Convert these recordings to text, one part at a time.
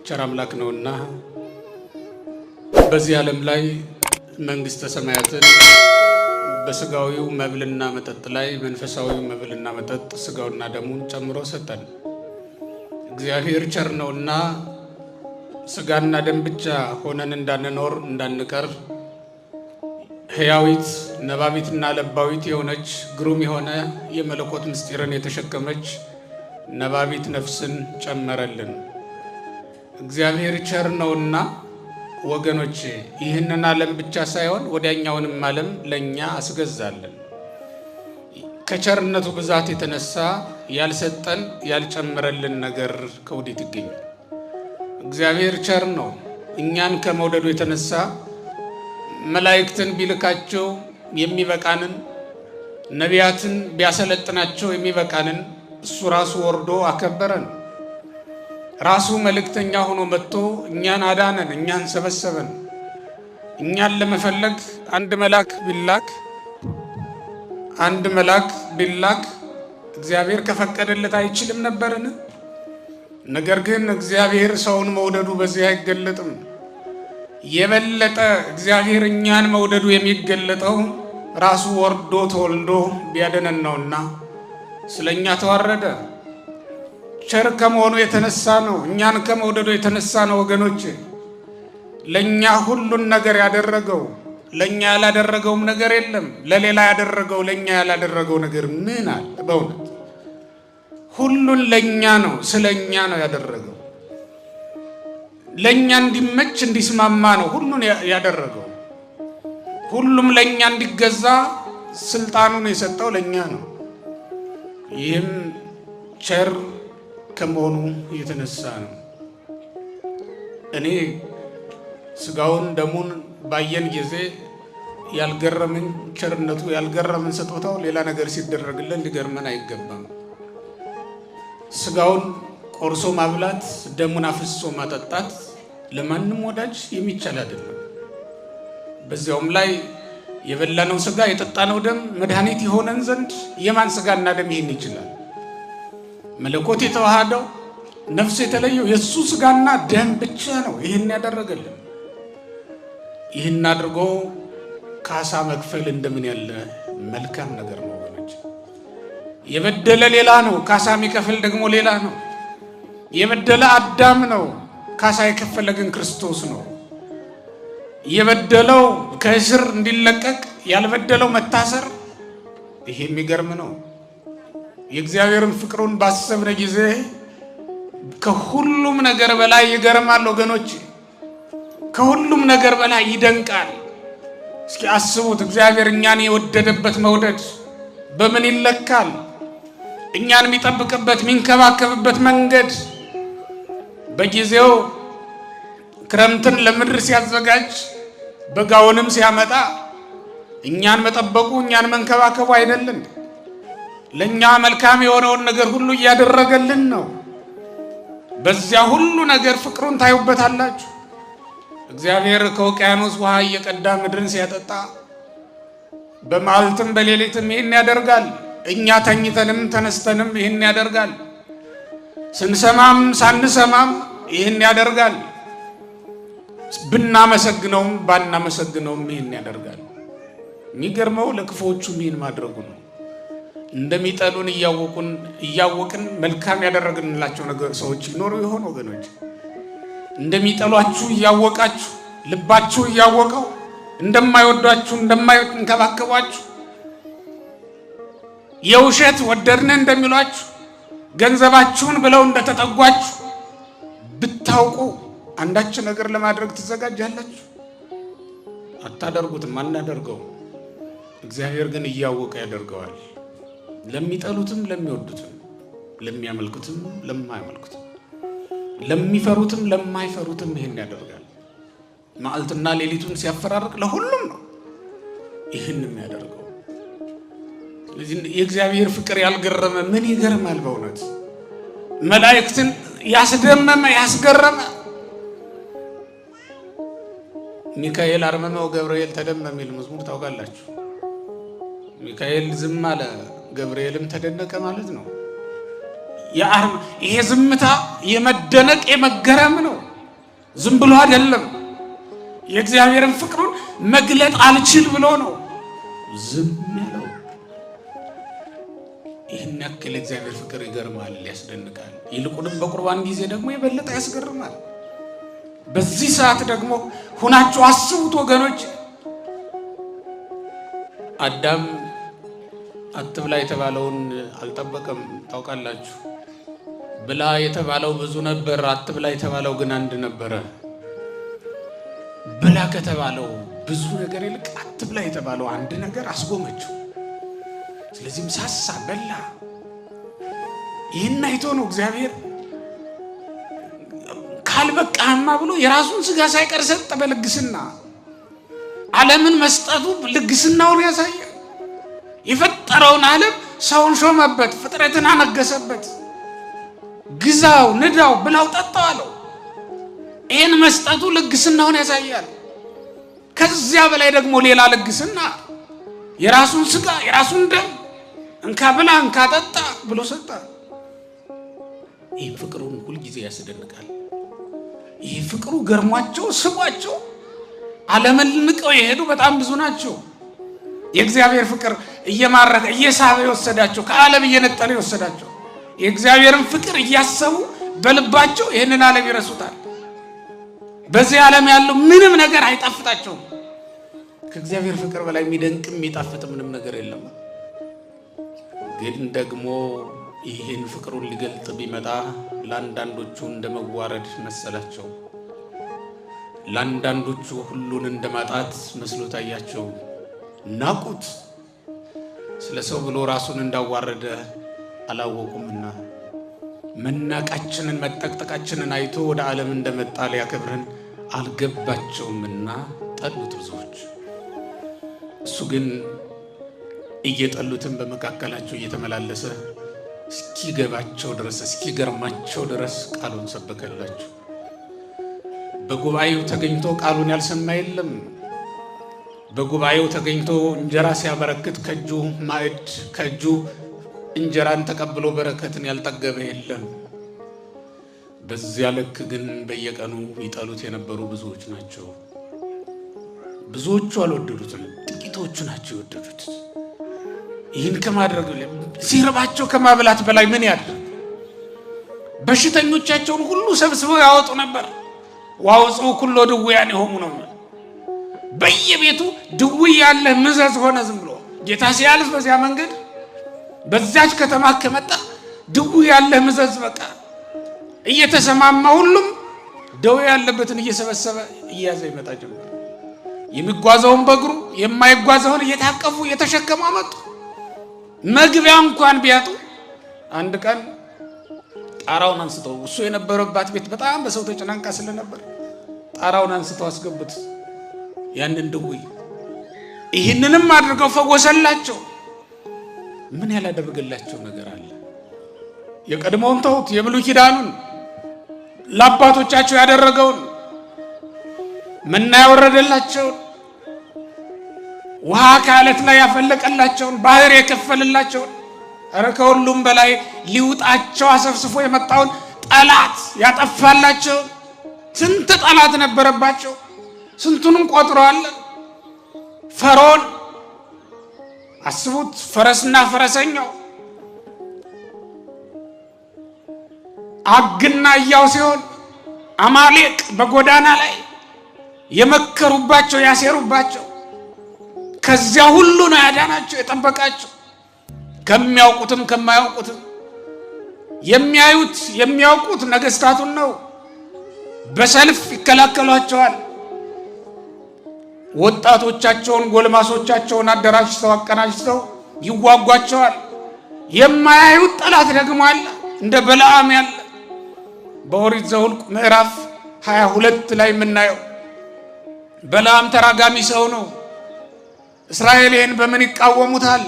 ቸር አምላክ ነውና በዚህ ዓለም ላይ መንግስተ ሰማያትን በስጋዊው መብልና መጠጥ ላይ መንፈሳዊው መብልና መጠጥ ስጋውና ደሙን ጨምሮ ሰጠን። እግዚአብሔር ቸር ነውና ስጋና ደም ብቻ ሆነን እንዳንኖር እንዳንቀር ሕያዊት ነባቢትና ለባዊት የሆነች ግሩም የሆነ የመለኮት ምስጢርን የተሸከመች ነባቢት ነፍስን ጨመረልን። እግዚአብሔር ቸር ነውና ወገኖቼ ይህንን ዓለም ብቻ ሳይሆን ወዲያኛውንም ዓለም ለኛ አስገዛልን። ከቸርነቱ ብዛት የተነሳ ያልሰጠን ያልጨመረልን ነገር ከወዴት ይገኛል? እግዚአብሔር ቸር ነው። እኛን ከመውደዱ የተነሳ መላእክትን ቢልካቸው የሚበቃንን፣ ነቢያትን ቢያሰለጥናቸው የሚበቃንን እሱ ራሱ ወርዶ አከበረን። ራሱ መልእክተኛ ሆኖ መጥቶ እኛን አዳነን፣ እኛን ሰበሰበን። እኛን ለመፈለግ አንድ መልአክ ቢላክ እግዚአብሔር ከፈቀደለት አይችልም ነበርን? ነገር ግን እግዚአብሔር ሰውን መውደዱ በዚህ አይገለጥም። የበለጠ እግዚአብሔር እኛን መውደዱ የሚገለጠው ራሱ ወርዶ ተወልዶ ቢያደነን ነውና ስለኛ ተዋረደ። ቸር ከመሆኑ የተነሳ ነው፣ እኛን ከመውደዱ የተነሳ ነው ወገኖቼ ለኛ ሁሉን ነገር ያደረገው። ለኛ ያላደረገውም ነገር የለም። ለሌላ ያደረገው ለኛ ያላደረገው ነገር ምን አለ? በእውነት ሁሉን ለኛ ነው፣ ስለኛ ነው ያደረገው። ለኛ እንዲመች እንዲስማማ ነው ሁሉን ያደረገው። ሁሉም ለኛ እንዲገዛ ስልጣኑን የሰጠው ለኛ ነው። ይህም ቸር ከመሆኑ የተነሳ ነው። እኔ ስጋውን ደሙን ባየን ጊዜ ያልገረመኝ ቸርነቱ ያልገረመን ስጦታው ሌላ ነገር ሲደረግልን ሊገርመን አይገባም። ስጋውን ቆርሶ ማብላት ደሙን አፍሶ ማጠጣት ለማንም ወዳጅ የሚቻል አይደለም። በዚያውም ላይ የበላነው ስጋ የጠጣነው ደም መድኃኒት የሆነን ዘንድ የማን ስጋና ደም ይህን ይችላል? መለኮት የተዋሃደው ነፍስ የተለየው የሱ ስጋና ደም ብቻ ነው ይህን ያደረገልን። ይህን አድርጎ ካሳ መክፈል እንደምን ያለ መልካም ነገር ነው ወገኖች። የበደለ ሌላ ነው፣ ካሳ የሚከፍል ደግሞ ሌላ ነው። የበደለ አዳም ነው፣ ካሳ የከፈለ ግን ክርስቶስ ነው። የበደለው ከእስር እንዲለቀቅ ያልበደለው መታሰር፣ ይሄ የሚገርም ነው። የእግዚአብሔርን ፍቅሩን ባሰብነ ጊዜ ከሁሉም ነገር በላይ ይገርማል ወገኖች፣ ከሁሉም ነገር በላይ ይደንቃል። እስኪ አስቡት፣ እግዚአብሔር እኛን የወደደበት መውደድ በምን ይለካል? እኛን የሚጠብቅበት የሚንከባከብበት መንገድ በጊዜው ክረምትን ለምድር ሲያዘጋጅ በጋውንም ሲያመጣ እኛን መጠበቁ እኛን መንከባከቡ አይደለም? ለኛ መልካም የሆነውን ነገር ሁሉ እያደረገልን ነው። በዚያ ሁሉ ነገር ፍቅሩን ታዩበታላችሁ። እግዚአብሔር ከውቅያኖስ ውሃ እየቀዳ ምድርን ሲያጠጣ በመዓልትም በሌሊትም ይህን ያደርጋል። እኛ ተኝተንም ተነስተንም ይህን ያደርጋል። ስንሰማም ሳንሰማም ይህን ያደርጋል። ብናመሰግነውም ባናመሰግነውም ይህን ያደርጋል። የሚገርመው ለክፉዎቹም ይህን ማድረጉ ነው። እንደሚጠሉን እያወቅን መልካም ያደረግንላቸው ነገር ሰዎች ይኖሩ ይሆን ወገኖች? እንደሚጠሏችሁ እያወቃችሁ ልባችሁ እያወቀው እንደማይወዷችሁ እንደማይንከባከቧችሁ የውሸት ወደድን እንደሚሏችሁ ገንዘባችሁን ብለው እንደተጠጓችሁ ብታውቁ አንዳች ነገር ለማድረግ ትዘጋጃላችሁ? አታደርጉትም፣ አናደርገው። እግዚአብሔር ግን እያወቀ ያደርገዋል። ለሚጠሉትም ለሚወዱትም፣ ለሚያመልኩትም ለማያመልኩትም፣ ለሚፈሩትም ለማይፈሩትም ይህን ያደርጋል። መዓልትና ሌሊቱን ሲያፈራርቅ ለሁሉም ነው ይህን የሚያደርገው። ስለዚህ የእግዚአብሔር ፍቅር ያልገረመ ምን ይገርማል? በእውነት መላእክትን ያስደመመ ያስገረመ ሚካኤል አርመመው ገብርኤል ተደመመ የሚል መዝሙር ታውቃላችሁ? ሚካኤል ዝም አለ፣ ገብርኤልም ተደነቀ ማለት ነው። ይሄ ዝምታ የመደነቅ የመገረም ነው። ዝም ብሎ አይደለም። የእግዚአብሔርን ፍቅሩን መግለጥ አልችል ብሎ ነው ዝም ያለው። ይህን ያክል እግዚአብሔር ፍቅር ይገርማል፣ ያስደንቃል። ይልቁንም በቁርባን ጊዜ ደግሞ የበለጠ ያስገርማል። በዚህ ሰዓት ደግሞ ሁናችሁ አስቡት ወገኖች። አዳም አትብላ የተባለውን አልጠበቀም። ታውቃላችሁ፣ ብላ የተባለው ብዙ ነበር፣ አትብላ የተባለው ግን አንድ ነበረ። ብላ ከተባለው ብዙ ነገር ይልቅ አትብላ የተባለው አንድ ነገር አስጎመችው። ስለዚህም ሳሳ በላ። ይህን አይቶ ነው እግዚአብሔር ካልበቃህማ ብሎ የራሱን ስጋ ሳይቀር ሰጠ በልግስና። ዓለምን መስጠቱ ልግስናውን ያሳያል። የፈጠረውን ዓለም ሰውን ሾመበት፣ ፍጥረትን አነገሰበት። ግዛው፣ ንዳው፣ ብላው፣ ጠጣው አለው። ይህን መስጠቱ ልግስናውን ያሳያል። ከዚያ በላይ ደግሞ ሌላ ልግስና የራሱን ስጋ የራሱን ደም እንካ ብላ እንካ ጠጣ ብሎ ሰጠ። ይህ ፍቅሩን ሁልጊዜ ያስደንቃል። ይህ ፍቅሩ ገርሟቸው ስቧቸው ዓለምን ንቀው የሄዱ በጣም ብዙ ናቸው። የእግዚአብሔር ፍቅር እየማረከ እየሳበ የወሰዳቸው፣ ከዓለም እየነጠለ የወሰዳቸው፣ የእግዚአብሔርን ፍቅር እያሰቡ በልባቸው ይህንን ዓለም ይረሱታል። በዚህ ዓለም ያለው ምንም ነገር አይጣፍጣቸውም። ከእግዚአብሔር ፍቅር በላይ የሚደንቅ የሚጣፍጥ ምንም ነገር የለም። ግን ደግሞ ይህን ፍቅሩን ሊገልጥ ቢመጣ ለአንዳንዶቹ እንደመዋረድ መሰላቸው። ለአንዳንዶቹ ሁሉን እንደማጣት መስሎ ታያቸው። ናቁት። ስለ ሰው ብሎ ራሱን እንዳዋረደ አላወቁምና መናቃችንን መጠቅጠቃችንን አይቶ ወደ ዓለም እንደመጣ ሊያከብረን አልገባቸውምና ጠሉት ብዙዎች። እሱ ግን እየጠሉትን በመካከላቸው እየተመላለሰ እስኪገባቸው ድረስ እስኪገርማቸው ድረስ ቃሉን ሰበከላቸው። በጉባኤው ተገኝቶ ቃሉን ያልሰማ የለም። በጉባኤው ተገኝቶ እንጀራ ሲያበረክት ከእጁ ማዕድ ከእጁ እንጀራን ተቀብሎ በረከትን ያልጠገበ የለም። በዚያ ልክ ግን በየቀኑ ይጠሉት የነበሩ ብዙዎች ናቸው። ብዙዎቹ አልወደዱትም፣ ጥቂቶቹ ናቸው የወደዱት። ይህን ከማድረግ ሲርባቸው ከማብላት በላይ ምን ያድርግ? በሽተኞቻቸውን ሁሉ ሰብስበው ያወጡ ነበር። ዋውጽኡ ኩሎ ድውያን የሆኑ ነው። በየቤቱ ድውይ ያለ ምዘዝ ሆነ። ዝም ብሎ ጌታ ሲያልፍ በዚያ መንገድ በዛች ከተማ ከመጣ ድውይ ያለ ምዘዝ በቃ እየተሰማማ ሁሉም ደዌ ያለበትን እየሰበሰበ እያዘ ይመጣ ጀመር። የሚጓዘውን በእግሩ የማይጓዘውን እየታቀፉ እየተሸከሙ አመጡ። መግቢያ እንኳን ቢያጡ አንድ ቀን ጣራውን አንስተው እሱ የነበረባት ቤት በጣም በሰው ተጨናንቃ ስለነበር ጣራውን አንስተው አስገቡት ያንን ድውይ። ይህንንም አድርገው ፈወሰላቸው። ምን ያላደረገላቸው ነገር አለ? የቀድሞውን ተውት፣ የብሉይ ኪዳኑን ለአባቶቻቸው ያደረገውን መና ያወረደላቸውን፣ ውሃ ከዓለት ላይ ያፈለቀላቸውን፣ ባህር የከፈልላቸውን፣ ኧረ ከሁሉም በላይ ሊውጣቸው አሰፍስፎ የመጣውን ጠላት ያጠፋላቸውን። ስንት ጠላት ነበረባቸው፣ ስንቱንም ቆጥረዋለን። ፈርዖን አስቡት፣ ፈረስና ፈረሰኛው አግና እያው ሲሆን አማሌቅ በጎዳና ላይ የመከሩባቸው ያሴሩባቸው፣ ከዚያ ሁሉ ነው ያዳናቸው የጠበቃቸው። ከሚያውቁትም ከማያውቁትም የሚያዩት የሚያውቁት ነገስታቱን ነው። በሰልፍ ይከላከሏቸዋል። ወጣቶቻቸውን ጎልማሶቻቸውን አደራጅተው አቀናጅተው ይዋጓቸዋል። የማያዩት ጠላት ደግሞ አለ፣ እንደ በለዓም ያለ። በኦሪት ዘኍልቍ ምዕራፍ 22 ላይ የምናየው በለዓም ተራጋሚ ሰው ነው። እስራኤል ይህን በምን ይቃወሙታል?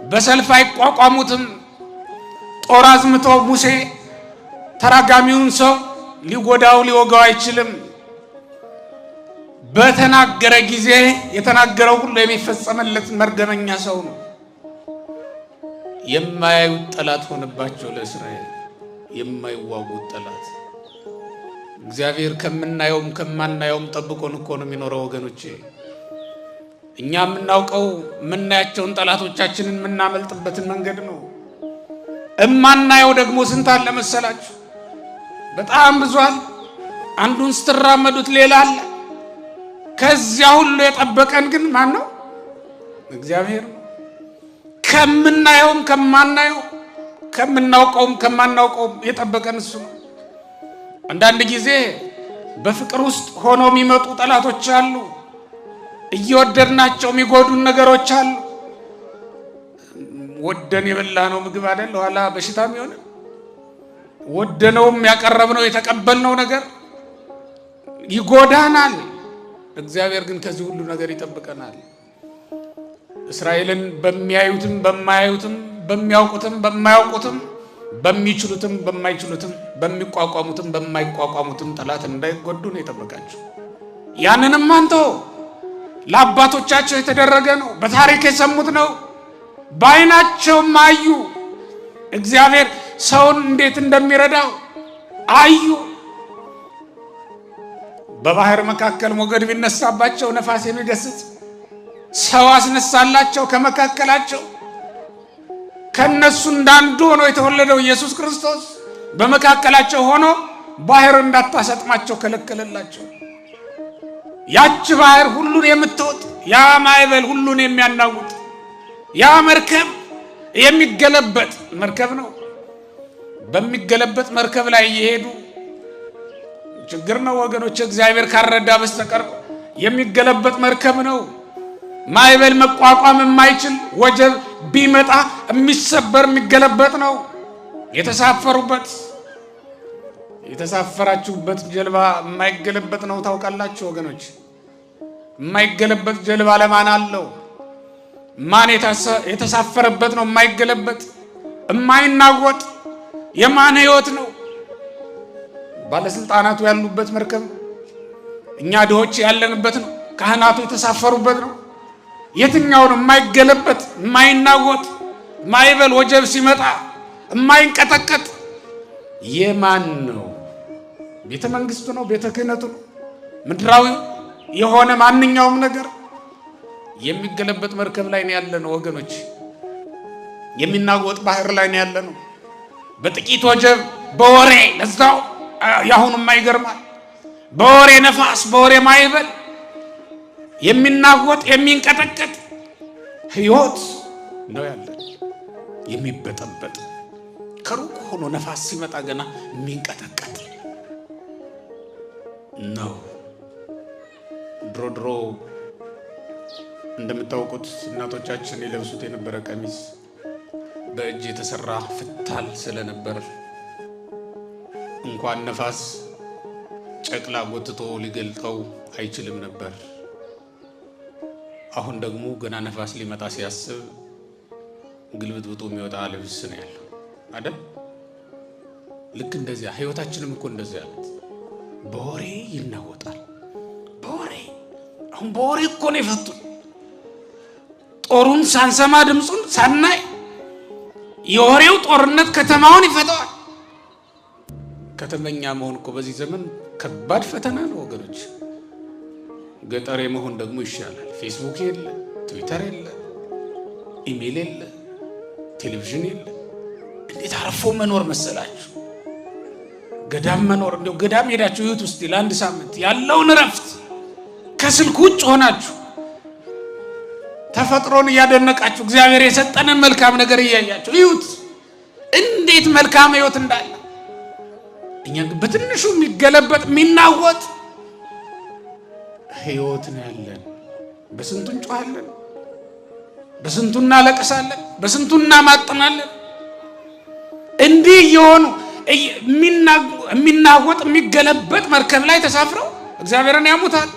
በሰልፍ አይቋቋሙትም። ጦር አዝምቶ ሙሴ ተራጋሚውን ሰው ሊጎዳው ሊወጋው አይችልም። በተናገረ ጊዜ የተናገረው ሁሉ የሚፈጸምለት መርገመኛ ሰው ነው። የማያዩት ጠላት ሆነባቸው ለእስራኤል፣ የማይዋጉት ጠላት። እግዚአብሔር ከምናየውም ከማናየውም ጠብቆን እኮ ነው የሚኖረው ወገኖቼ። እኛ የምናውቀው የምናያቸውን ጠላቶቻችንን የምናመልጥበትን መንገድ ነው። እማናየው ደግሞ ስንት አለ መሰላችሁ? በጣም ብዙ አለ። አንዱን ስትራመዱት ሌላ አለ። ከዚያ ሁሉ የጠበቀን ግን ማን ነው? እግዚአብሔር ነው። ከምናየውም ከማናየው ከምናውቀውም ከማናውቀውም የጠበቀን እሱ ነው። አንዳንድ ጊዜ በፍቅር ውስጥ ሆኖ የሚመጡ ጠላቶች አሉ። እየወደድናቸው የሚጎዱን ነገሮች አሉ። ወደን የበላነው ምግብ አይደል ኋላ በሽታም ይሆን? ወደነውም ያቀረብነው የተቀበልነው ነገር ይጎዳናል። እግዚአብሔር ግን ከዚህ ሁሉ ነገር ይጠብቀናል። እስራኤልን በሚያዩትም በማያዩትም በሚያውቁትም በማያውቁትም በሚችሉትም በማይችሉትም በሚቋቋሙትም በማይቋቋሙትም ጠላት እንዳይጎዱ ነው የጠበቃቸው። ያንንም አንተው ለአባቶቻቸው የተደረገ ነው። በታሪክ የሰሙት ነው። በዓይናቸው አዩ። እግዚአብሔር ሰውን እንዴት እንደሚረዳው አዩ። በባህር መካከል ሞገድ ቢነሳባቸው ነፋስ የሚገስጽ ሰው አስነሳላቸው ከመካከላቸው። ከነሱ እንዳንዱ ሆኖ የተወለደው ኢየሱስ ክርስቶስ በመካከላቸው ሆኖ ባህር እንዳታሰጥማቸው ከለከለላቸው። ያች ባህር ሁሉን የምትወጥ፣ ያ ማዕበል ሁሉን የሚያናውጥ፣ ያ መርከብ የሚገለበጥ መርከብ ነው። በሚገለበጥ መርከብ ላይ እየሄዱ ችግር ነው ወገኖች። እግዚአብሔር ካረዳ በስተቀር የሚገለበጥ መርከብ ነው። ማዕበል መቋቋም የማይችል ወጀብ ቢመጣ የሚሰበር የሚገለበጥ ነው። የተሳፈራችሁበት ጀልባ የማይገለበጥ ነው። ታውቃላችሁ ወገኖች፣ የማይገለበጥ ጀልባ ለማን አለው? ማን የተሳፈረበት ነው የማይገለበጥ የማይናወጥ የማን ሕይወት ነው? ባለስልጣናቱ ያሉበት መርከብ፣ እኛ ድሆች ያለንበት ነው። ካህናቱ የተሳፈሩበት ነው። የትኛው ነው የማይገለበጥ የማይናወጥ? ማዕበል ወጀብ ሲመጣ የማይንቀጠቀጥ የማን ነው? ቤተ መንግስቱ ነው? ቤተ ክህነቱ ነው? ምድራዊ የሆነ ማንኛውም ነገር የሚገለበጥ መርከብ ላይ ነው ያለነው ወገኖች። የሚናወጥ ባህር ላይ ነው ያለነው። በጥቂት ወጀብ በወሬ ለዛው ያሁንማ ይገርማል። በወሬ ነፋስ በወሬ ማዕበል የሚናወጥ የሚንቀጠቀጥ ሕይወት ነው ያለን። የሚበጠበጥ ከሩቅ ሆኖ ነፋስ ሲመጣ ገና የሚንቀጠቀጥ ነው። ድሮ እንደምታውቁት እናቶቻችን የለብሱት የነበረ ቀሚስ በእጅ የተሰራ ፍታል ስለነበር እንኳን ነፋስ ጨቅላ ጎትቶ ሊገልጠው አይችልም ነበር። አሁን ደግሞ ገና ነፋስ ሊመጣ ሲያስብ ግልብጥብጡ የሚወጣ ልብስ ነው ያለው አይደል? ልክ እንደዚያ ህይወታችንም እኮ እንደዚያ አለ። በወሬ ይናወጣል። አሁን በወሬ እኮ ነው የፈቱን። ጦሩን ሳንሰማ ድምፁን ሳናይ የወሬው ጦርነት ከተማውን ይፈታዋል። ከተመኛ መሆን እኮ በዚህ ዘመን ከባድ ፈተና ነው ወገኖች። ገጠሬ መሆን ደግሞ ይሻላል። ፌስቡክ የለ፣ ትዊተር የለ፣ ኢሜል የለ፣ ቴሌቪዥን የለ። እንዴት አርፎ መኖር መሰላችሁ? ገዳም መኖር። እንደው ገዳም ሄዳችሁ ይሁት ውስጥ ለአንድ ሳምንት ያለውን ረፍት ከስልክ ውጭ ሆናችሁ ተፈጥሮን እያደነቃችሁ እግዚአብሔር የሰጠንን መልካም ነገር እያያችሁ ይሁት እንዴት መልካም ህይወት እንዳለ። እኛ ግን በትንሹ የሚገለበጥ የሚናወጥ ህይወት ነው ያለን። በስንቱ እንጮሃለን፣ በስንቱ እናለቅሳለን፣ በስንቱ እናማጥናለን። እንዲህ የሆኑ የሚናወጥ የሚገለበጥ መርከብ ላይ ተሳፍረው እግዚአብሔርን ያሙታል።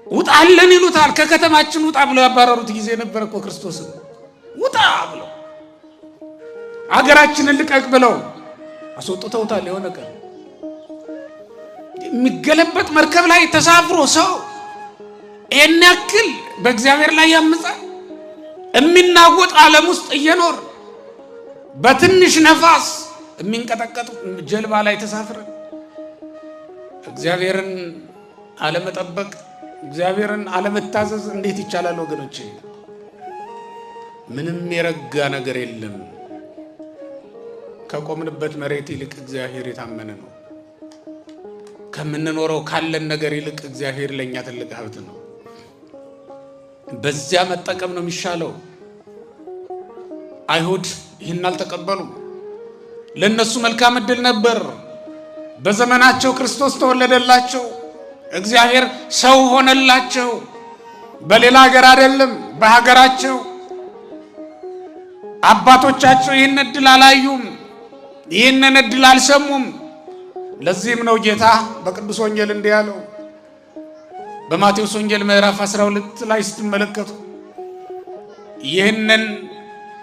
ውጣለን ይሉታል። ከከተማችን ውጣ ብለው ያባረሩት ጊዜ ነበር እኮ ክርስቶስን። ውጣ ብለው አገራችንን ልቀቅ ብለው አስወጥተውታል። የሆነ ቀን የሚገለበጥ መርከብ ላይ ተሳፍሮ ሰው ይህን ያክል በእግዚአብሔር ላይ ያምጻል። የሚናወጥ ዓለም ውስጥ እየኖር በትንሽ ነፋስ የሚንቀጠቀጡ ጀልባ ላይ ተሳፍረን እግዚአብሔርን አለመጠበቅ፣ እግዚአብሔርን አለመታዘዝ እንዴት ይቻላል ወገኖቼ? ምንም የረጋ ነገር የለም። ከቆምንበት መሬት ይልቅ እግዚአብሔር የታመነ ነው። ከምንኖረው ካለን ነገር ይልቅ እግዚአብሔር ለኛ ትልቅ ሀብት ነው። በዚያ መጠቀም ነው የሚሻለው። አይሁድ ይህን አልተቀበሉም። ለነሱ መልካም እድል ነበር። በዘመናቸው ክርስቶስ ተወለደላቸው። እግዚአብሔር ሰው ሆነላቸው። በሌላ ሀገር አይደለም፣ በሀገራቸው። አባቶቻቸው ይህን እድል አላዩም፣ ይህንን እድል አልሰሙም። ለዚህም ነው ጌታ በቅዱስ ወንጌል እንዲህ ያለው። በማቴዎስ ወንጌል ምዕራፍ 12 ላይ ስትመለከቱ ይህንን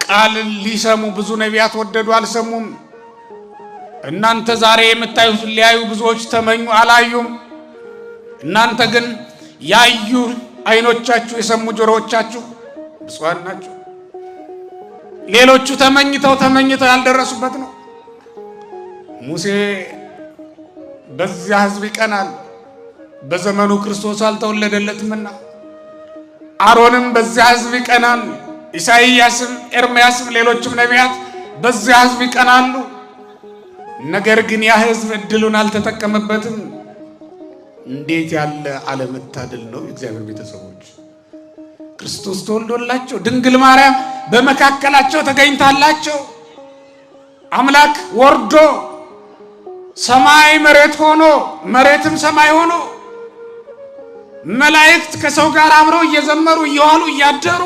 ቃል ሊሰሙ ብዙ ነቢያት ወደዱ፣ አልሰሙም። እናንተ ዛሬ የምታዩት ሊያዩ ብዙዎች ተመኙ፣ አላዩም። እናንተ ግን ያዩ አይኖቻችሁ፣ የሰሙ ጆሮዎቻችሁ ብፁዓን ናቸው። ሌሎቹ ተመኝተው ያልደረሱበት ነው። ሙሴ በዚያ ሕዝብ ይቀናል፣ በዘመኑ ክርስቶስ አልተወለደለትምና። አሮንም በዚያ ሕዝብ ይቀናል። ኢሳይያስም፣ ኤርምያስም ሌሎችም ነቢያት በዚያ ሕዝብ ይቀናሉ። ነገር ግን ያ ሕዝብ እድሉን አልተጠቀመበትም። እንዴት ያለ አለመታደል ነው! የእግዚአብሔር ቤተሰቦች ክርስቶስ ተወልዶላቸው፣ ድንግል ማርያም በመካከላቸው ተገኝታላቸው፣ አምላክ ወርዶ ሰማይ መሬት ሆኖ መሬትም ሰማይ ሆኖ መላእክት ከሰው ጋር አብረው እየዘመሩ እየዋሉ እያደሩ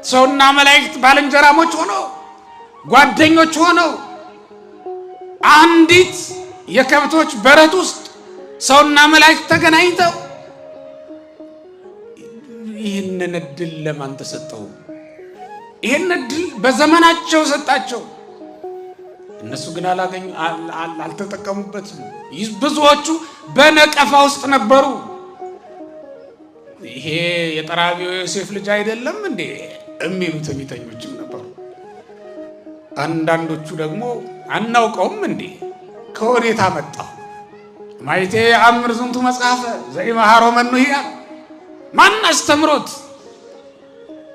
ሰውና መላእክት ባልንጀራሞች ሆኖ ጓደኞች ሆነው አንዲት የከብቶች በረት ውስጥ ሰውና መላእክት ተገናኝተው ይህንን እድል ለማን ተሰጠው? ይህን እድል በዘመናቸው ሰጣቸው። እነሱ ግን አልተጠቀሙበትም። ብዙዎቹ በነቀፋ ውስጥ ነበሩ። ይሄ የጠራቢው ዮሴፍ ልጅ አይደለም እንዴ የሚሉ ትዕቢተኞችም ነበሩ። አንዳንዶቹ ደግሞ አናውቀውም እንዴ ከወዴት አመጣው? ማይቴ አምር ዝንቱ መጽሐፈ ዘኢመሃሮ መኑሂያ፣ ማን አስተምሮት?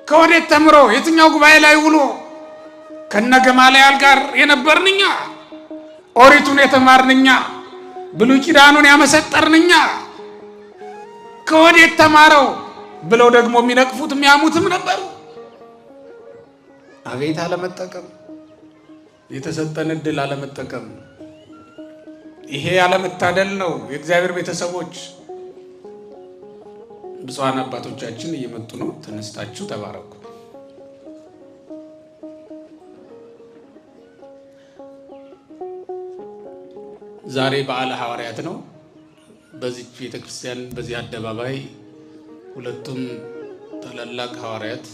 ከወዴት ተምሮ? የትኛው ጉባኤ ላይ ውሎ? ከነገማልያል ጋር የነበርንኛ፣ ኦሪቱን የተማርንኛ፣ ብሉይ ኪዳኑን ያመሰጠርንኛ ከወዴት ተማረው ብለው ደግሞ የሚነቅፉት የሚያሙትም ነበሩ። አቤት አለመጠቀም! የተሰጠን እድል አለመጠቀም! ይሄ ያለመታደል ነው። የእግዚአብሔር ቤተሰቦች ብፁዓን አባቶቻችን እየመጡ ነው። ተነስታችሁ ተባረኩ። ዛሬ በዓለ ሐዋርያት ነው። በዚህ ቤተክርስቲያን በዚህ አደባባይ ሁለቱም ታላላቅ ሐዋርያት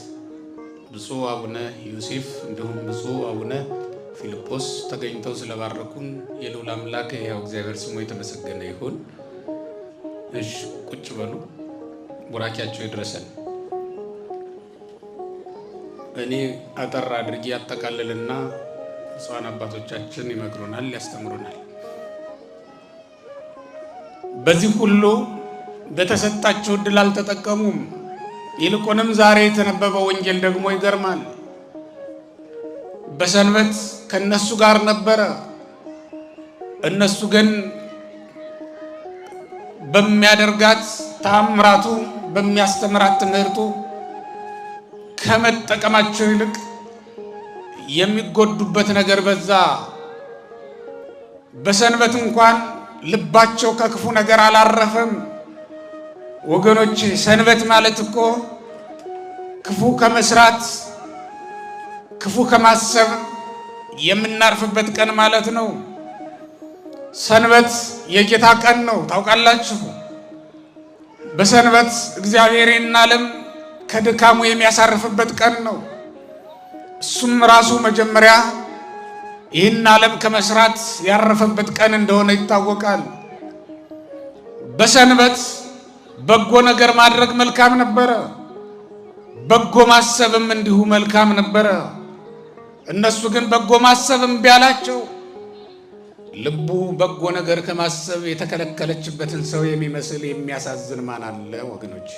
ብፁዕ አቡነ ዮሴፍ እንዲሁም ብፁዕ አቡነ ፊልጶስ ተገኝተው ስለባረኩን የልዑል አምላክ ያው እግዚአብሔር ስሙ የተመሰገነ ይሁን። እሺ ቁጭ በሉ፣ ቡራኪያቸው ይድረሰን። እኔ አጠር አድርጌ ያጠቃልልና ብፁዓን አባቶቻችን ይመክሩናል፣ ያስተምሩናል። በዚህ ሁሉ በተሰጣቸው እድል አልተጠቀሙም። ይልቁንም ዛሬ የተነበበው ወንጌል ደግሞ ይገርማል። በሰንበት ከነሱ ጋር ነበረ። እነሱ ግን በሚያደርጋት ተአምራቱ፣ በሚያስተምራት ትምህርቱ ከመጠቀማቸው ይልቅ የሚጎዱበት ነገር በዛ። በሰንበት እንኳን ልባቸው ከክፉ ነገር አላረፈም። ወገኖች ሰንበት ማለት እኮ ክፉ ከመስራት ክፉ ከማሰብ የምናርፍበት ቀን ማለት ነው። ሰንበት የጌታ ቀን ነው። ታውቃላችሁ፣ በሰንበት እግዚአብሔር ይህን ዓለም ከድካሙ የሚያሳርፍበት ቀን ነው። እሱም ራሱ መጀመሪያ ይህን ዓለም ከመስራት ያረፈበት ቀን እንደሆነ ይታወቃል። በሰንበት በጎ ነገር ማድረግ መልካም ነበረ። በጎ ማሰብም እንዲሁ መልካም ነበረ። እነሱ ግን በጎ ማሰብ እምቢ አላቸው። ልቡ በጎ ነገር ከማሰብ የተከለከለችበትን ሰው የሚመስል የሚያሳዝን ማን አለ ወገኖች?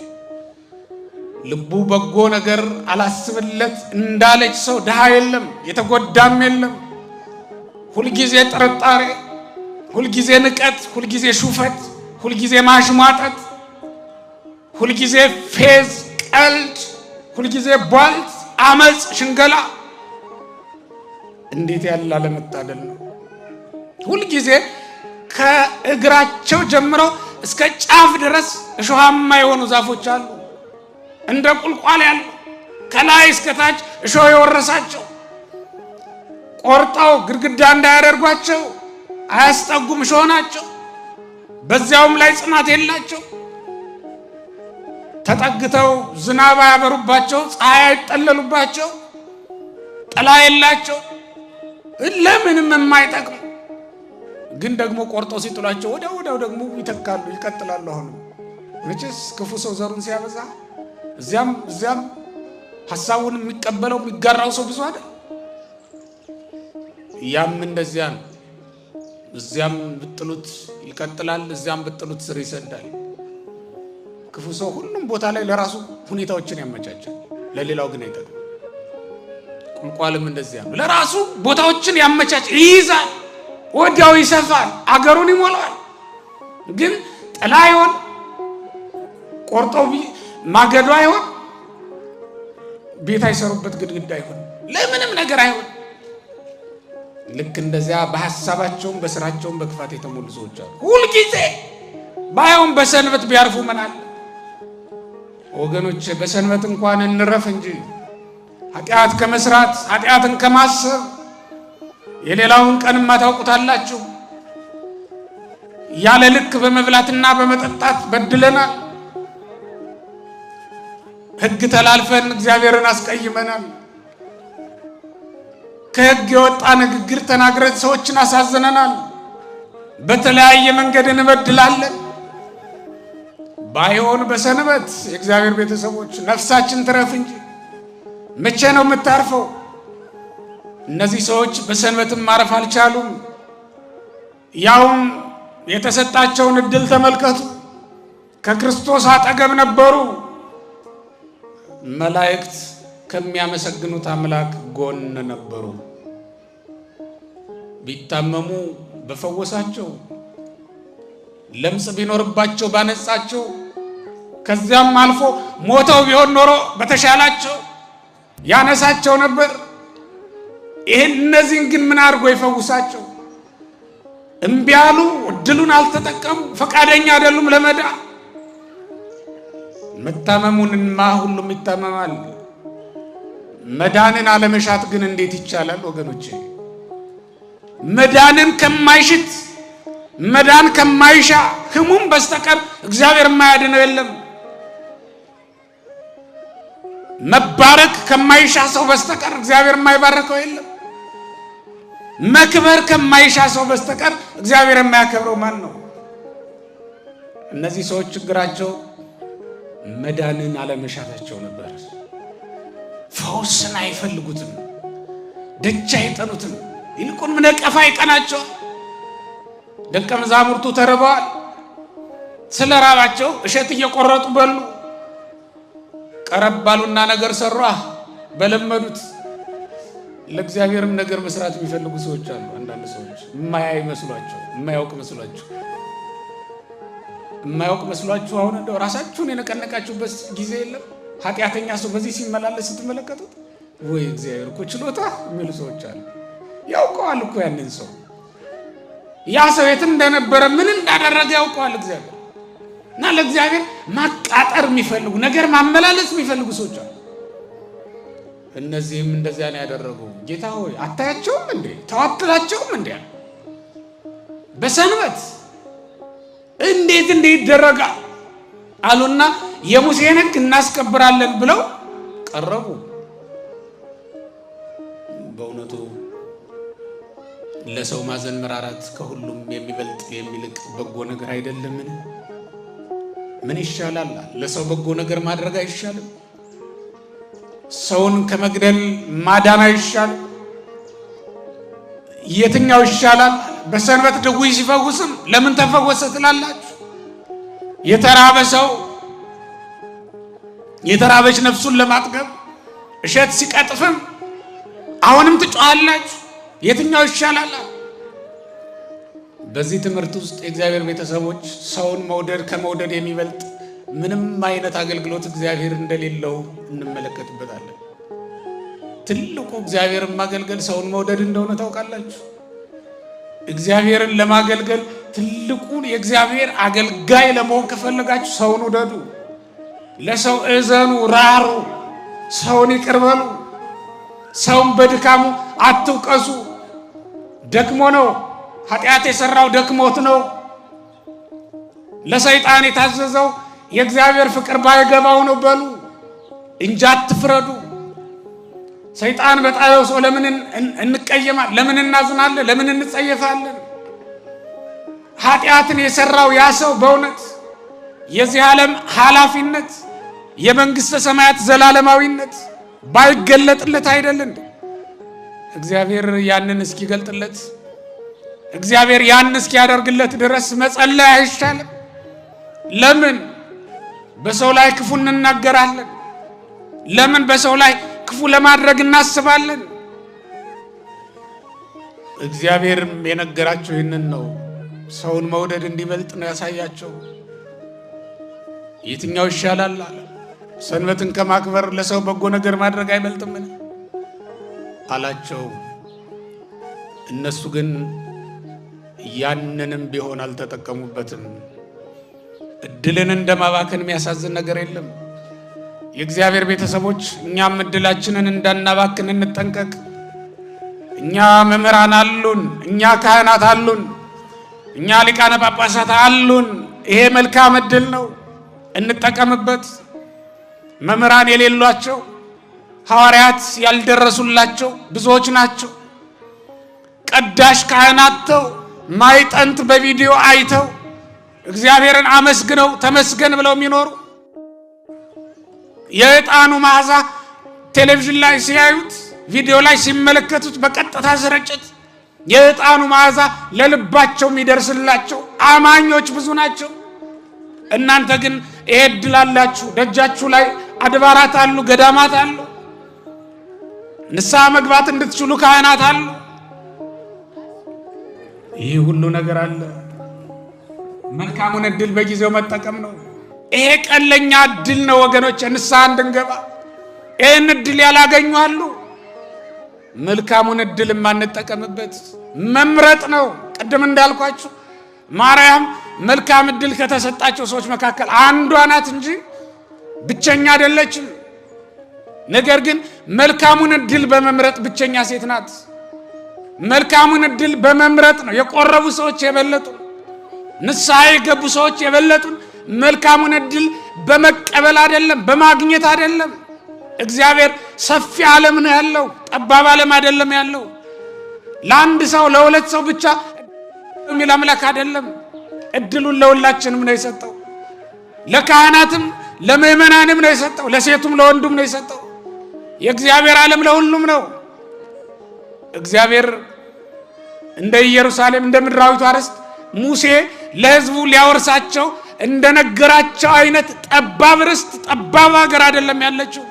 ልቡ በጎ ነገር አላስብለት እንዳለች ሰው ድሃ የለም፣ የተጎዳም የለም። ሁልጊዜ ጥርጣሬ፣ ሁልጊዜ ንቀት፣ ሁልጊዜ ሹፈት፣ ሁልጊዜ ማሽሟጠጥ፣ ሁልጊዜ ፌዝ፣ ቀልድ፣ ሁልጊዜ ቧልት፣ አመጽ፣ ሽንገላ እንዴት ያለ አለመታደል ነው! ሁልጊዜ ከእግራቸው ጀምሮ እስከ ጫፍ ድረስ እሾሃማ የሆኑ ዛፎች አሉ፣ እንደ ቁልቋል ያሉ ከላይ እስከ ታች እሾህ የወረሳቸው፣ ቆርጠው ግድግዳ እንዳያደርጓቸው አያስጠጉም፣ እሾህ ናቸው። በዚያውም ላይ ጽናት የላቸው። ተጠግተው ዝናብ አያበሩባቸው፣ ፀሐይ አይጠለሉባቸው፣ ጥላ የላቸው፣ ለምንም የማይጠቅሙ ግን ደግሞ ቆርጠው ሲጥሏቸው ወዲያው ደግሞ ይተካሉ፣ ይቀጥላሉ። አሁን መቼስ ክፉ ሰው ዘሩን ሲያበዛ እዚያም ሐሳቡን የሚቀበለው የሚጋራው ሰው ብዙ አይደል? ያም እንደዚያ ነው። እዚያም ብጥሉት ይቀጥላል፣ እዚያም ብጥሉት ስር ይሰዳል። ክፉ ሰው ሁሉም ቦታ ላይ ለራሱ ሁኔታዎችን ያመቻቻል፣ ለሌላው ግን አይጠቅም። ቁልቋልም እንደዚያ ነው። ለራሱ ቦታዎችን ያመቻች ይይዛል፣ ወዲያው ይሰፋል፣ አገሩን ይሞላል። ግን ጥላ ይሆን ቆርጠው ማገዶ አይሆን፣ ቤት አይሰሩበት ግድግዳ አይሆን፣ ለምንም ነገር አይሆን። ልክ እንደዚያ በሐሳባቸውም በስራቸውም በክፋት የተሞሉ ሰዎች አሉ። ሁልጊዜ ባይሆን በሰንበት ቢያርፉ ምናል ወገኖች? በሰንበት እንኳን እንረፍ እንጂ ኃጢአት ከመስራት ኃጢአትን ከማሰብ የሌላውን ቀንማ ታውቁታላችሁ። ያለ ልክ በመብላትና በመጠጣት በድለናል። ሕግ ተላልፈን እግዚአብሔርን አስቀይመናል። ከሕግ የወጣ ንግግር ተናግረን ሰዎችን አሳዝነናል። በተለያየ መንገድ እንበድላለን። ባይሆን በሰንበት የእግዚአብሔር ቤተሰቦች ነፍሳችን ትረፍ እንጂ መቼ ነው የምታርፈው? እነዚህ ሰዎች በሰንበትም ማረፍ አልቻሉም። ያውም የተሰጣቸውን እድል ተመልከቱ። ከክርስቶስ አጠገብ ነበሩ። መላእክት ከሚያመሰግኑት አምላክ ጎን ነበሩ። ቢታመሙ በፈወሳቸው፣ ለምጽ ቢኖርባቸው ባነጻቸው፣ ከዚያም አልፎ ሞተው ቢሆን ኖሮ በተሻላቸው ያነሳቸው ነበር። እነዚህን ግን ምን አድርጎ ይፈውሳቸው? እምቢ አሉ። እድሉን አልተጠቀሙ። ፈቃደኛ አይደሉም ለመዳን። መታመሙንማ ሁሉም ይታመማል። መዳንን አለመሻት ግን እንዴት ይቻላል ወገኖቼ? መዳንን ከማይሽት መዳን ከማይሻ ህሙም በስተቀር እግዚአብሔር የማያድነው የለም። መባረክ ከማይሻ ሰው በስተቀር እግዚአብሔር የማይባረከው የለም። መክበር ከማይሻ ሰው በስተቀር እግዚአብሔር የማያከብረው ማን ነው? እነዚህ ሰዎች ችግራቸው መዳንን አለመሻታቸው ነበር። ፈውስን አይፈልጉትም፣ ደጅ አይጠኑትም፣ ይልቁን ነቀፋ ይቀናቸዋል። ደቀ መዛሙርቱ ተርበዋል። ስለ ራባቸው እሸት እየቆረጡ በሉ። ቀረብ ባሉና ነገር ሰሩ። በለመዱት ለእግዚአብሔርም ነገር መስራት የሚፈልጉ ሰዎች አሉ። አንዳንድ ሰዎች የማያይ መስሏቸው፣ የማያውቅ መስሏችሁ አሁን እንደው ራሳችሁን የነቀነቃችሁበት ጊዜ የለም? ኃጢአተኛ ሰው በዚህ ሲመላለስ ስትመለከቱት ወይ እግዚአብሔር እኮ ችሎታ የሚሉ ሰዎች አሉ። ያውቀዋል እኮ ያንን ሰው፣ ያ ሰው የት እንደነበረ ምን እንዳደረገ ያውቀዋል እግዚአብሔር። እና ለእግዚአብሔር ማቃጠር የሚፈልጉ ነገር ማመላለስ የሚፈልጉ ሰዎች አሉ። እነዚህም እንደዚያ ነው ያደረጉ። ጌታ ሆይ አታያቸውም እንዴ? ተዋትላቸውም እንዴ? በሰንበት እንዴት ይደረጋል አሉና የሙሴን ሕግ እናስከብራለን ብለው ቀረቡ። በእውነቱ ለሰው ማዘን መራራት ከሁሉም የሚበልጥ የሚልቅ በጎ ነገር አይደለምን? ምን ይሻላል? ለሰው በጎ ነገር ማድረግ አይሻልም? ሰውን ከመግደል ማዳን አይሻልም? የትኛው ይሻላል? በሰንበት ድውይ ሲፈውስም ለምን ተፈወሰ ትላላችሁ? የተራበ ሰው የተራበች ነፍሱን ለማጥገብ እሸት ሲቀጥፍም አሁንም ትጮሃላችሁ። የትኛው ይሻላል? በዚህ ትምህርት ውስጥ የእግዚአብሔር ቤተሰቦች ሰውን መውደድ ከመውደድ የሚበልጥ ምንም አይነት አገልግሎት እግዚአብሔር እንደሌለው እንመለከትበታለን። ትልቁ እግዚአብሔርን ማገልገል ሰውን መውደድ እንደሆነ ታውቃላችሁ። እግዚአብሔርን ለማገልገል ትልቁን የእግዚአብሔር አገልጋይ ለመሆን ከፈለጋችሁ ሰውን ውደዱ፣ ለሰው እዘኑ፣ ራሩ፣ ሰውን ይቅር በሉ፣ ሰውን በድካሙ አትውቀሱ። ደክሞ ነው ኃጢአት የሰራው ደክሞት ነው። ለሰይጣን የታዘዘው የእግዚአብሔር ፍቅር ባይገባው ነው በሉ እንጂ አትፍረዱ። ሰይጣን በጣለው ሰው ለምን እንቀየማለን? ለምን እናዝናለን? ለምን እንጸየፋለን? ኃጢአትን የሰራው ያ ሰው በእውነት የዚህ ዓለም ኃላፊነት የመንግስተ ሰማያት ዘላለማዊነት ባይገለጥለት አይደለም እግዚአብሔር ያንን እስኪገልጥለት እግዚአብሔር ያንን እስኪያደርግለት ድረስ መጸለይ አይሻልም? ለምን በሰው ላይ ክፉ እንናገራለን? ለምን በሰው ላይ ክፉ ለማድረግ እናስባለን? እግዚአብሔርም የነገራቸው ይህንን ነው። ሰውን መውደድ እንዲበልጥ ነው ያሳያቸው። የትኛው ይሻላል አለ። ሰንበትን ከማክበር ለሰው በጎ ነገር ማድረግ አይበልጥምን አላቸው። እነሱ ግን ያንንም ቢሆን አልተጠቀሙበትም። እድልን እንደማባከን የሚያሳዝን ነገር የለም። የእግዚአብሔር ቤተሰቦች እኛም እድላችንን እንዳናባክን እንጠንቀቅ። እኛ መምህራን አሉን፣ እኛ ካህናት አሉን፣ እኛ ሊቃነ ጳጳሳት አሉን። ይሄ መልካም እድል ነው፣ እንጠቀምበት። መምህራን የሌሏቸው ሐዋርያት ያልደረሱላቸው ብዙዎች ናቸው። ቀዳሽ ካህናተው ማይጠንት በቪዲዮ አይተው እግዚአብሔርን አመስግነው ተመስገን ብለው የሚኖሩ የዕጣኑ መዓዛ ቴሌቪዥን ላይ ሲያዩት ቪዲዮ ላይ ሲመለከቱት በቀጥታ ስርጭት የዕጣኑ መዓዛ ለልባቸው የሚደርስላቸው አማኞች ብዙ ናቸው። እናንተ ግን ይሄ እድል አላችሁ። ደጃችሁ ላይ አድባራት አሉ፣ ገዳማት አሉ፣ ንስሐ መግባት እንድትችሉ ካህናት አሉ። ይህ ሁሉ ነገር አለ። መልካሙን እድል በጊዜው መጠቀም ነው። ይሄ ቀለኛ እድል ነው ወገኖች፣ ንስሐ እንድንገባ። ይህን እድል ያላገኙ አሉ። መልካሙን እድል የማንጠቀምበት መምረጥ ነው። ቅድም እንዳልኳችሁ ማርያም መልካም እድል ከተሰጣቸው ሰዎች መካከል አንዷ ናት እንጂ ብቸኛ አይደለችም። ነገር ግን መልካሙን እድል በመምረጥ ብቸኛ ሴት ናት። መልካሙን እድል በመምረጥ ነው የቆረቡ ሰዎች የበለጡ፣ ንስሐ የገቡ ሰዎች የበለጡ። መልካሙን እድል በመቀበል አይደለም፣ በማግኘት አይደለም። እግዚአብሔር ሰፊ ዓለም ነው ያለው፣ ጠባብ ዓለም አይደለም ያለው። ለአንድ ሰው ለሁለት ሰው ብቻ የሚል አምላክ አይደለም። እድሉን ለሁላችንም ነው የሰጠው። ለካህናትም ለምእመናንም ነው የሰጠው፣ ለሴቱም ለወንዱም ነው የሰጠው። የእግዚአብሔር ዓለም ለሁሉም ነው። እግዚአብሔር እንደ ኢየሩሳሌም እንደ ምድራዊቱ አርስት ሙሴ ለሕዝቡ ሊያወርሳቸው እንደነገራቸው አይነት ጠባብ ርስት ጠባብ ሀገር አይደለም ያለችው።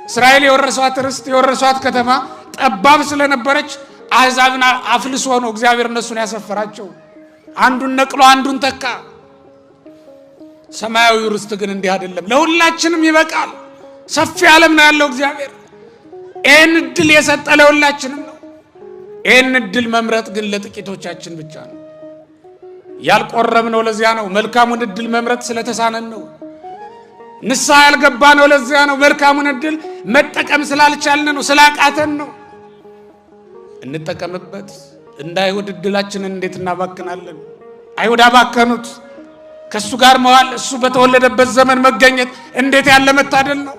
እስራኤል የወረሷት ርስት የወረሷት ከተማ ጠባብ ስለነበረች አሕዛብን አፍልሶ ነው እግዚአብሔር እነሱን ያሰፈራቸው። አንዱን ነቅሎ አንዱን ተካ። ሰማያዊው ርስት ግን እንዲህ አይደለም፣ ለሁላችንም ይበቃል። ሰፊ ዓለም ነው ያለው እግዚአብሔር። ይህን እድል የሰጠ ለሁላችንም ነው። ይህን እድል መምረጥ ግን ለጥቂቶቻችን ብቻ ነው። ያልቆረብነው ለዚያ ነው። መልካሙን እድል መምረጥ ስለተሳነን ነው። ንስሐ ያልገባ ነው ለዚያ ነው። መልካሙን እድል መጠቀም ስላልቻልን ነው፣ ስላቃተን ነው። እንጠቀምበት። እንደ አይሁድ እድላችንን እንዴት እናባክናለን? አይሁድ አባከኑት። ከሱ ጋር መዋል፣ እሱ በተወለደበት ዘመን መገኘት እንዴት ያለ መታደል ነው!